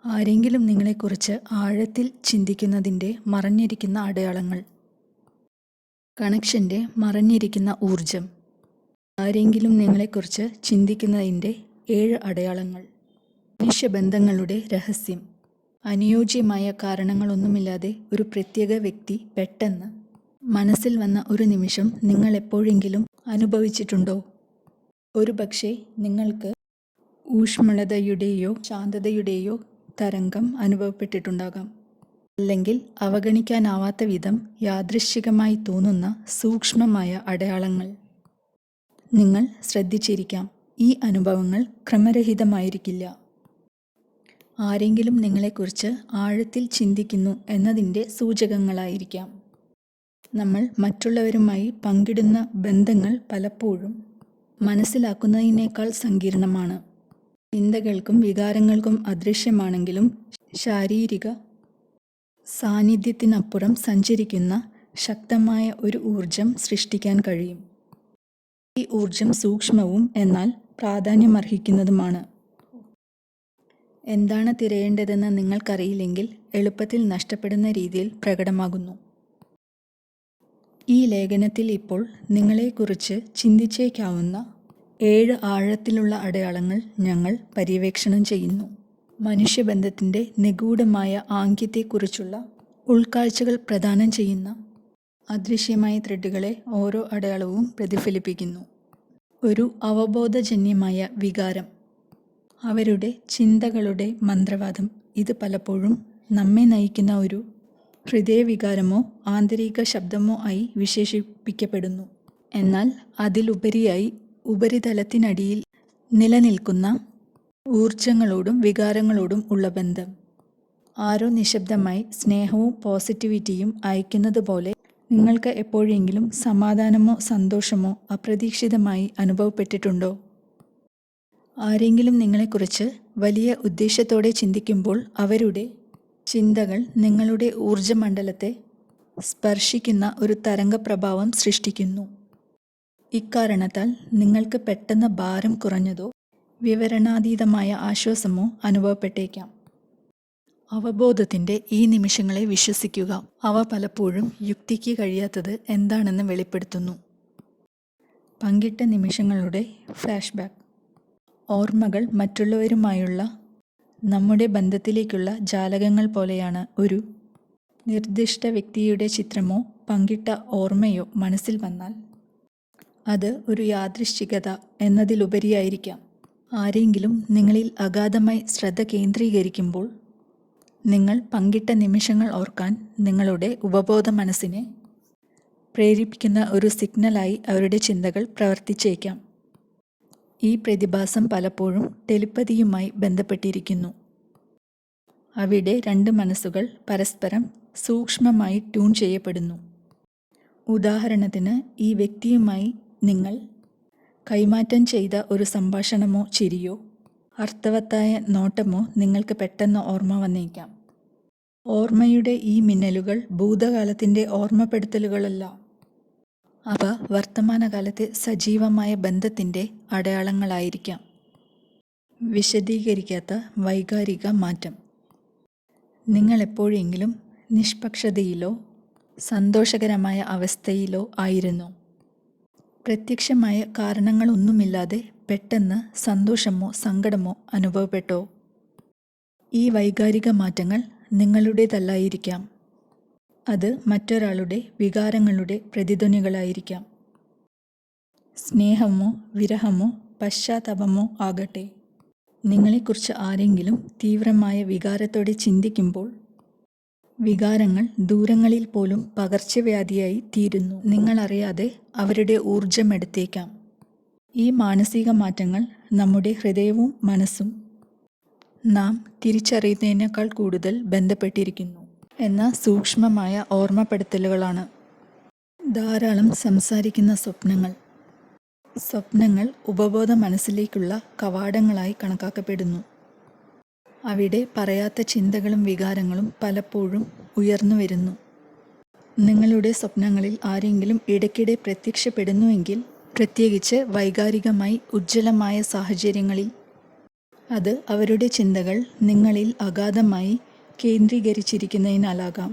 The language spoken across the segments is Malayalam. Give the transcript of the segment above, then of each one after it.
ആരെങ്കിലും നിങ്ങളെക്കുറിച്ച് ആഴത്തിൽ ചിന്തിക്കുന്നതിൻ്റെ മറഞ്ഞിരിക്കുന്ന അടയാളങ്ങൾ. കണക്ഷൻ്റെ മറഞ്ഞിരിക്കുന്ന ഊർജം. ആരെങ്കിലും നിങ്ങളെക്കുറിച്ച് ചിന്തിക്കുന്നതിൻ്റെ 7 അടയാളങ്ങൾ. മനുഷ്യബന്ധങ്ങളുടെ രഹസ്യം. അനുയോജ്യമായ കാരണങ്ങളൊന്നുമില്ലാതെ ഒരു പ്രത്യേക വ്യക്തി പെട്ടെന്ന് മനസ്സിൽ വന്ന ഒരു നിമിഷം നിങ്ങൾ എപ്പോഴെങ്കിലും അനുഭവിച്ചിട്ടുണ്ടോ? ഒരുപക്ഷെ നിങ്ങൾക്ക് ഊഷ്മളതയുടെയോ ശാന്തതയുടെയോ തരംഗം അനുഭവപ്പെട്ടിട്ടുണ്ടാകാം. അല്ലെങ്കിൽ അവഗണിക്കാനാവാത്ത വിധം യാദൃശ്ചികമായി തോന്നുന്ന സൂക്ഷ്മമായ അടയാളങ്ങൾ. നിങ്ങൾ ശ്രദ്ധിച്ചിരിക്കാം, ഈ അനുഭവങ്ങൾ ക്രമരഹിതമായിരിക്കില്ല. ആരെങ്കിലും നിങ്ങളെക്കുറിച്ച് ആഴത്തിൽ ചിന്തിക്കുന്നു എന്നതിൻ്റെ സൂചകങ്ങളായിരിക്കാം. നമ്മൾ മറ്റുള്ളവരുമായി പങ്കിടുന്ന ബന്ധങ്ങൾ പലപ്പോഴും മനസ്സിലാക്കുന്നതിനേക്കാൾ സങ്കീർണമാണ്. ചിന്തകൾക്കും വികാരങ്ങൾക്കും അദൃശ്യമാണെങ്കിലും ശാരീരിക സാന്നിധ്യത്തിനപ്പുറം സഞ്ചരിക്കുന്ന ശക്തമായ ഒരു ഊർജം സൃഷ്ടിക്കാൻ കഴിയും. ഈ ഊർജം സൂക്ഷ്മവും എന്നാൽ പ്രാധാന്യമർഹിക്കുന്നതുമാണ്. എന്താണ് തിരയേണ്ടതെന്ന് നിങ്ങൾക്കറിയില്ലെങ്കിൽ എളുപ്പത്തിൽ നഷ്ടപ്പെടുന്ന രീതിയിൽ പ്രകടമാകുന്നു. ഈ ലേഖനത്തിൽ ഇപ്പോൾ നിങ്ങളെക്കുറിച്ച് ചിന്തിച്ചേക്കാവുന്ന 7 ആഴത്തിലുള്ള അടയാളങ്ങൾ ഞങ്ങൾ പര്യവേക്ഷണം ചെയ്യുന്നു. മനുഷ്യബന്ധത്തിൻ്റെ നിഗൂഢമായ ആംഗ്യത്തെക്കുറിച്ചുള്ള ഉൾക്കാഴ്ചകൾ പ്രദാനം ചെയ്യുന്ന അദൃശ്യമായ ത്രെഡുകളെ ഓരോ അടയാളവും പ്രതിഫലിപ്പിക്കുന്നു. ഒരു അവബോധജന്യമായ വികാരം. അവരുടെ ചിന്തകളുടെ മന്ത്രവാദം. ഇത് പലപ്പോഴും നമ്മെ നയിക്കുന്ന ഒരു ഹൃദയവികാരമോ ആന്തരിക ശബ്ദമോ ആയി വിശേഷിപ്പിക്കപ്പെടുന്നു. എന്നാൽ അതിലുപരിയായി ഉപരിതലത്തിനടിയിൽ നിലനിൽക്കുന്ന ഊർജങ്ങളോടും വികാരങ്ങളോടും ഉള്ള ബന്ധം. ആരോ നിശബ്ദമായി സ്നേഹവും പോസിറ്റിവിറ്റിയും അയക്കുന്നത് പോലെ നിങ്ങൾക്ക് എപ്പോഴെങ്കിലും സമാധാനമോ സന്തോഷമോ അപ്രതീക്ഷിതമായി അനുഭവപ്പെട്ടിട്ടുണ്ടോ? ആരെങ്കിലും നിങ്ങളെക്കുറിച്ച് വലിയ ഉദ്ദേശത്തോടെ ചിന്തിക്കുമ്പോൾ അവരുടെ ചിന്തകൾ നിങ്ങളുടെ ഊർജമണ്ഡലത്തെ സ്പർശിക്കുന്ന ഒരു തരംഗപ്രഭാവം സൃഷ്ടിക്കുന്നു. ഇക്കാരണത്താൽ നിങ്ങൾക്ക് പെട്ടെന്ന് ഭാരം കുറഞ്ഞതോ വിവരണാതീതമായ ആശ്വാസമോ അനുഭവപ്പെട്ടേക്കാം. അവബോധത്തിൻ്റെ ഈ നിമിഷങ്ങളെ വിശ്വസിക്കുക. അവ പലപ്പോഴും യുക്തിക്ക് കഴിയാത്തത് എന്താണെന്ന് വെളിപ്പെടുത്തുന്നു. പങ്കിട്ട നിമിഷങ്ങളുടെ ഫ്ലാഷ്ബാക്ക്. ഓർമ്മകൾ മറ്റുള്ളവരുമായുള്ള നമ്മുടെ ബന്ധത്തിലേക്കുള്ള ജാലകങ്ങൾ പോലെയാണ്. ഒരു നിർദ്ദിഷ്ട വ്യക്തിയുടെ ചിത്രമോ പങ്കിട്ട ഓർമ്മയോ മനസ്സിൽ വന്നാൽ അത് ഒരു യാദൃശ്ചികത എന്നതിലുപരിയായിരിക്കാം. ആരെങ്കിലും നിങ്ങളിൽ അഗാധമായി ശ്രദ്ധ കേന്ദ്രീകരിക്കുമ്പോൾ നിങ്ങൾ പങ്കിട്ട നിമിഷങ്ങൾ ഓർക്കാൻ നിങ്ങളുടെ ഉപബോധ മനസ്സിനെ പ്രേരിപ്പിക്കുന്ന ഒരു സിഗ്നലായി അവരുടെ ചിന്തകൾ പ്രവർത്തിച്ചേക്കാം. ഈ പ്രതിഭാസം പലപ്പോഴും ടെലിപ്പതിയുമായി ബന്ധപ്പെട്ടിരിക്കുന്നു. അവിടെ 2 മനസ്സുകൾ പരസ്പരം സൂക്ഷ്മമായി ട്യൂൺ ചെയ്യപ്പെടുന്നു. ഉദാഹരണത്തിന്, ഈ വ്യക്തിയുമായി നിങ്ങൾ കൈമാറ്റം ചെയ്ത ഒരു സംഭാഷണമോ ചിരിയോ അർത്ഥവത്തായ നോട്ടമോ നിങ്ങൾക്ക് പെട്ടെന്ന് ഓർമ്മ വന്നേക്കാം. ഓർമ്മയുടെ ഈ മിന്നലുകൾ ഭൂതകാലത്തിൻ്റെ ഓർമ്മപ്പെടുത്തലുകളല്ല. അവ വർത്തമാനകാലത്തെ സജീവമായ ബന്ധത്തിൻ്റെ അടയാളങ്ങളായിരിക്കാം. വിശദീകരിക്കാത്ത വൈകാരിക മാറ്റം. നിങ്ങൾ എപ്പോഴെങ്കിലും നിഷ്പക്ഷതയിലോ സന്തോഷകരമായ അവസ്ഥയിലോ ആയിരുന്നോ? പ്രത്യക്ഷമായ കാരണങ്ങളൊന്നുമില്ലാതെ പെട്ടെന്ന് സന്തോഷമോ സങ്കടമോ അനുഭവപ്പെട്ടോ? ഈ വൈകാരിക മാറ്റങ്ങൾ നിങ്ങളുടേതല്ലായിരിക്കാം. അത് മറ്റൊരാളുടെ വികാരങ്ങളുടെ പ്രതിധ്വനികളായിരിക്കാം. സ്നേഹമോ വിരഹമോ പശ്ചാത്താപമോ ആകട്ടെ. നിങ്ങളെക്കുറിച്ച് ആരെങ്കിലും തീവ്രമായ വികാരത്തോടെ ചിന്തിക്കുമ്പോൾ വികാരങ്ങൾ ദൂരങ്ങളിൽ പോലും പകർച്ചവ്യാധിയായി തീരുന്നു. നിങ്ങളറിയാതെ അവരുടെ ഊർജമെടുത്തേക്കാം. ഈ മാനസിക മാറ്റങ്ങൾ നമ്മുടെ ഹൃദയവും മനസ്സും നാം തിരിച്ചറിയുന്നതിനേക്കാൾ കൂടുതൽ ബന്ധപ്പെട്ടിരിക്കുന്നു എന്ന സൂക്ഷ്മമായ ഓർമ്മപ്പെടുത്തലുകളാണ്. ധാരാളം സംസാരിക്കുന്ന സ്വപ്നങ്ങൾ. സ്വപ്നങ്ങൾ ഉപബോധ മനസ്സിലേക്കുള്ള കവാടങ്ങളായി കണക്കാക്കപ്പെടുന്നു. അവിടെ പറയാത്ത ചിന്തകളും വികാരങ്ങളും പലപ്പോഴും ഉയർന്നു വരുന്നു. നിങ്ങളുടെ സ്വപ്നങ്ങളിൽ ആരെങ്കിലും ഇടയ്ക്കിടെ പ്രത്യക്ഷപ്പെടുന്നുവെങ്കിൽ, പ്രത്യേകിച്ച് വൈകാരികമായി ഉജ്ജ്വലമായ സാഹചര്യങ്ങളിൽ, അത് അവരുടെ ചിന്തകൾ നിങ്ങളിൽ അഗാധമായി കേന്ദ്രീകരിച്ചിരിക്കുന്നതിനാലാകാം.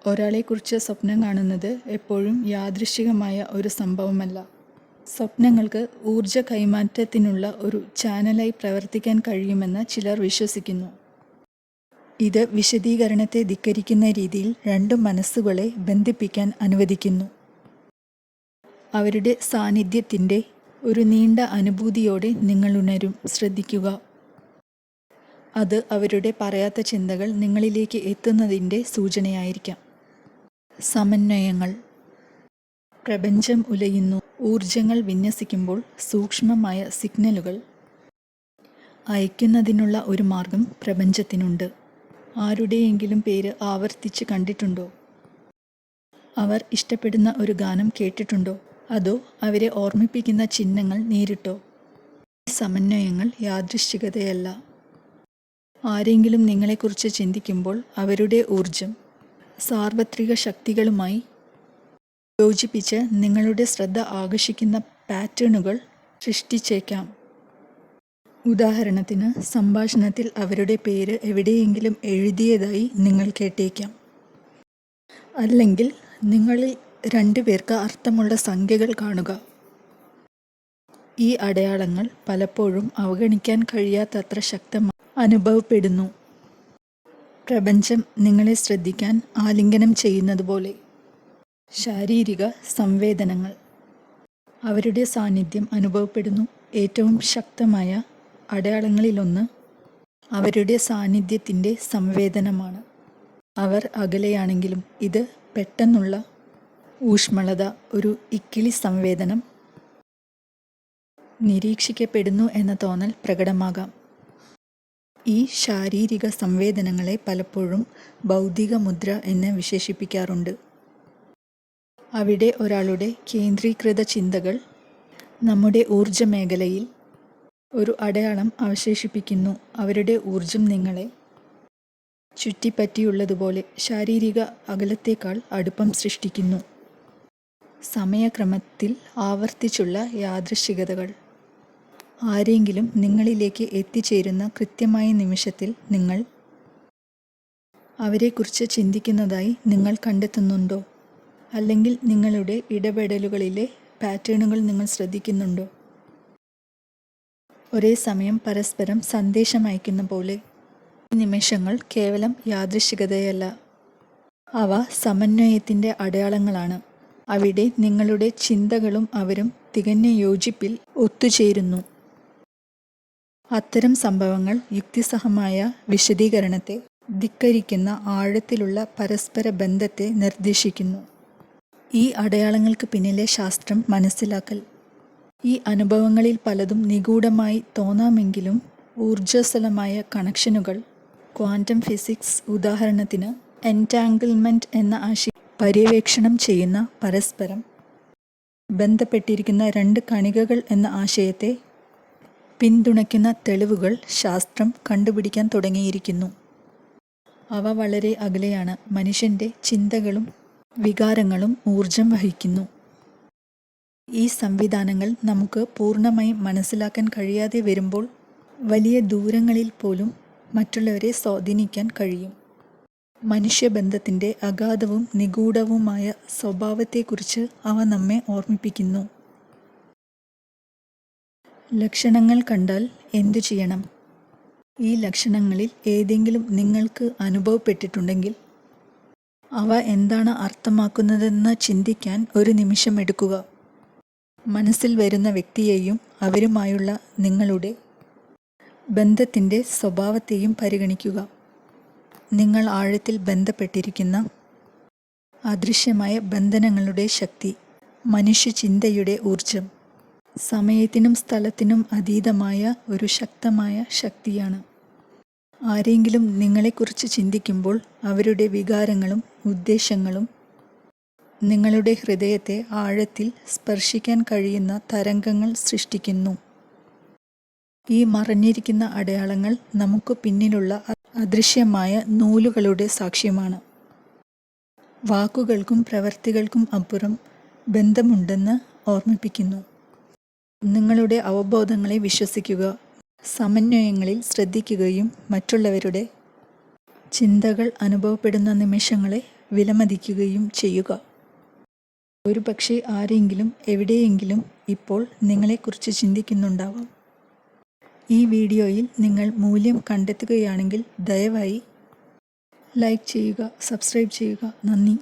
ഒരാളെക്കുറിച്ച് സ്വപ്നം കാണുന്നത് എപ്പോഴും യാദൃച്ഛികമായ ഒരു സംഭവമല്ല. സ്വപ്നങ്ങൾക്ക് ഊർജ കൈമാറ്റത്തിനുള്ള ഒരു ചാനലായി പ്രവർത്തിക്കാൻ കഴിയുമെന്ന് ചിലർ വിശ്വസിക്കുന്നു. ഇത് വിശദീകരണത്തെ ധിക്കരിക്കുന്ന രീതിയിൽ രണ്ട് മനസ്സുകളെ ബന്ധിപ്പിക്കാൻ അനുവദിക്കുന്നു. അവരുടെ സാന്നിധ്യത്തിൻ്റെ ഒരു നീണ്ട അനുഭൂതിയോടെ നിങ്ങൾ ഉണരും. ശ്രദ്ധിക്കുക. അത് അവരുടെ പറയാത്ത ചിന്തകൾ നിങ്ങളിലേക്ക് എത്തുന്നതിൻ്റെ സൂചനയായിരിക്കാം. സമന്വയങ്ങൾ. പ്രപഞ്ചം ഉലയുന്നു. ഊർജങ്ങൾ വിന്യസിക്കുമ്പോൾ സൂക്ഷ്മമായ സിഗ്നലുകൾ അയക്കുന്നതിനുള്ള ഒരു മാർഗം പ്രപഞ്ചത്തിനുണ്ട്. ആരുടെയെങ്കിലും പേര് ആവർത്തിച്ച് കണ്ടിട്ടുണ്ടോ? അവർ ഇഷ്ടപ്പെടുന്ന ഒരു ഗാനം കേട്ടിട്ടുണ്ടോ? അതോ അവരെ ഓർമ്മിപ്പിക്കുന്ന ചിഹ്നങ്ങൾ നേരിട്ടോ? ഈ സമന്വയങ്ങൾ യാദൃശ്ചികതയല്ല. ആരെങ്കിലും നിങ്ങളെക്കുറിച്ച് ചിന്തിക്കുമ്പോൾ അവരുടെ ഊർജം സാർവത്രിക ശക്തികളുമായി യോജിപ്പിച്ച് നിങ്ങളുടെ ശ്രദ്ധ ആകർഷിക്കുന്ന പാറ്റേണുകൾ സൃഷ്ടിച്ചേക്കാം. ഉദാഹരണത്തിന്, സംഭാഷണത്തിൽ അവരുടെ പേര് എവിടെയെങ്കിലും എഴുതിയതായി നിങ്ങൾ കേട്ടേക്കാം. അല്ലെങ്കിൽ നിങ്ങളിൽ രണ്ടുപേർക്ക് അർത്ഥമുള്ള സംഖ്യകൾ കാണുക. ഈ അടയാളങ്ങൾ പലപ്പോഴും അവഗണിക്കാൻ കഴിയാത്തത്ര ശക്തമായി അനുഭവപ്പെടുന്നു. പ്രപഞ്ചം നിങ്ങളെ ശ്രദ്ധിക്കാൻ ആലിംഗനം ചെയ്യുന്നതുപോലെ. ശാരീരിക സംവേദനങ്ങൾ. അവരുടെ സാന്നിധ്യം അനുഭവപ്പെടുന്നു. ഏറ്റവും ശക്തമായ അടയാളങ്ങളിലൊന്ന് അവരുടെ സാന്നിധ്യത്തിൻ്റെ സംവേദനമാണ്. അവർ അകലെയാണെങ്കിലും ഇത് പെട്ടെന്നുള്ള ഊഷ്മളത, ഒരു ഇക്കിളി സംവേദനം, നിരീക്ഷിക്കപ്പെടുന്നു എന്ന തോന്നൽ പ്രകടമാകാം. ഈ ശാരീരിക സംവേദനങ്ങളെ പലപ്പോഴും ഭൗതിക മുദ്ര എന്ന് വിശേഷിപ്പിക്കാറുണ്ട്. അവിടെ ഒരാളുടെ കേന്ദ്രീകൃത ചിന്തകൾ നമ്മുടെ ഊർജ മേഖലയിൽ ഒരു അടയാളം അവശേഷിപ്പിക്കുന്നു. അവരുടെ ഊർജം നിങ്ങളെ ചുറ്റിപ്പറ്റിയുള്ളതുപോലെ ശാരീരിക അകലത്തേക്കാൾ അടുപ്പം സൃഷ്ടിക്കുന്നു. സമയക്രമത്തിൽ ആവർത്തിച്ചുള്ള യാദൃശ്ചികതകൾ. ആരെങ്കിലും നിങ്ങളിലേക്ക് എത്തിച്ചേരുന്ന കൃത്യമായ നിമിഷത്തിൽ നിങ്ങൾ അവരെക്കുറിച്ച് ചിന്തിക്കുന്നതായി നിങ്ങൾ കണ്ടെത്തുന്നുണ്ടോ? അല്ലെങ്കിൽ നിങ്ങളുടെ ഇടപെടലുകളിലെ പാറ്റേണുകൾ നിങ്ങൾ ശ്രദ്ധിക്കുന്നുണ്ടോ? ഒരേ സമയം പരസ്പരം സന്ദേശം അയക്കുന്ന പോലെ. ഈ നിമിഷങ്ങൾ കേവലം യാദൃശ്ചികതയല്ല, അവ സമന്വയത്തിൻ്റെ അടയാളങ്ങളാണ്. അവിടെ നിങ്ങളുടെ ചിന്തകളും അവരും തികഞ്ഞ യോജിപ്പിൽ ഒത്തുചേരുന്നു. അത്തരം സംഭവങ്ങൾ യുക്തിസഹമായ വിശദീകരണത്തെ ധിക്കരിക്കുന്ന ആഴത്തിലുള്ള പരസ്പര ബന്ധത്തെ നിർദ്ദേശിക്കുന്നു. ഈ അടയാളങ്ങൾക്ക് പിന്നിലെ ശാസ്ത്രം മനസ്സിലാക്കൽ. ഈ അനുഭവങ്ങളിൽ പലതും നിഗൂഢമായി തോന്നാമെങ്കിലും ഊർജ്ജസ്വലമായ കണക്ഷനുകൾ, ക്വാണ്ടം ഫിസിക്സ് ഉദാഹരണത്തിന് എൻറ്റാങ്കിൾമെൻറ്റ് എന്ന ആശയം പര്യവേക്ഷണം ചെയ്യുന്ന പരസ്പരം ബന്ധപ്പെട്ടിരിക്കുന്ന രണ്ട് കണികകൾ എന്ന ആശയത്തെ പിന്തുണയ്ക്കുന്ന തെളിവുകൾ ശാസ്ത്രം കണ്ടുപിടിക്കാൻ തുടങ്ങിയിരിക്കുന്നു. അവ വളരെ അകലെയാണ്. മനുഷ്യൻ്റെ ചിന്തകളും വികാരങ്ങളും ഊർജം വഹിക്കുന്നു. ഈ സംവിധാനങ്ങൾ നമുക്ക് പൂർണ്ണമായും മനസ്സിലാക്കാൻ കഴിയാതെ വരുമ്പോൾ വലിയ ദൂരങ്ങളിൽ പോലും മറ്റുള്ളവരെ സ്വാധീനിക്കാൻ കഴിയും. മനുഷ്യബന്ധത്തിൻ്റെ അഗാധവും നിഗൂഢവുമായ സ്വഭാവത്തെക്കുറിച്ച് അവ നമ്മെ ഓർമ്മിപ്പിക്കുന്നു. ലക്ഷണങ്ങൾ കണ്ടാൽ എന്തു ചെയ്യണം? ഈ ലക്ഷണങ്ങളിൽ ഏതെങ്കിലും നിങ്ങൾക്ക് അനുഭവപ്പെട്ടിട്ടുണ്ടെങ്കിൽ അവ എന്താണ് അർത്ഥമാക്കുന്നതെന്ന് ചിന്തിക്കാൻ ഒരു നിമിഷം എടുക്കുക. മനസ്സിൽ വരുന്ന വ്യക്തിയെയും അവരുമായുള്ള നിങ്ങളുടെ ബന്ധത്തിൻ്റെ സ്വഭാവത്തെയും പരിഗണിക്കുക. നിങ്ങൾ ആഴത്തിൽ ബന്ധപ്പെട്ടിരിക്കുന്ന അദൃശ്യമായ ബന്ധനങ്ങളുടെ ശക്തി, മനുഷ്യചിന്തയുടെ ഊർജം, സമയത്തിനും സ്ഥലത്തിനും അതീതമായ ഒരു ശക്തമായ ശക്തിയാണ്. ആരെങ്കിലും നിങ്ങളെക്കുറിച്ച് ചിന്തിക്കുമ്പോൾ അവരുടെ വികാരങ്ങളും ഉദ്ദേശങ്ങളും നിങ്ങളുടെ ഹൃദയത്തെ ആഴത്തിൽ സ്പർശിക്കാൻ കഴിയുന്ന തരംഗങ്ങൾ സൃഷ്ടിക്കുന്നു. ഈ മറഞ്ഞിരിക്കുന്ന അടയാളങ്ങൾ നമുക്ക് പിന്നിലുള്ള അദൃശ്യമായ നൂലുകളുടെ സാക്ഷ്യമാണ്. വാക്കുകൾക്കും പ്രവൃത്തികൾക്കും അപ്പുറം ബന്ധമുണ്ടെന്ന് ഓർമ്മിപ്പിക്കുന്നു. നിങ്ങളുടെ അവബോധങ്ങളെ വിശ്വസിക്കുക. സമന്വയങ്ങളിൽ ശ്രദ്ധിക്കുകയും മറ്റുള്ളവരുടെ ചിന്തകൾ അനുഭവപ്പെടുന്ന നിമിഷങ്ങളെ വിലമതിക്കുകയും ചെയ്യുക. ഒരുപക്ഷെ ആരെങ്കിലും എവിടെയെങ്കിലും ഇപ്പോൾ നിങ്ങളെക്കുറിച്ച് ചിന്തിക്കുന്നുണ്ടാവാം. ഈ വീഡിയോയിൽ നിങ്ങൾ മൂല്യം കണ്ടെത്തുകയാണെങ്കിൽ ദയവായി ലൈക്ക് ചെയ്യുക, സബ്സ്ക്രൈബ് ചെയ്യുക. നന്ദി.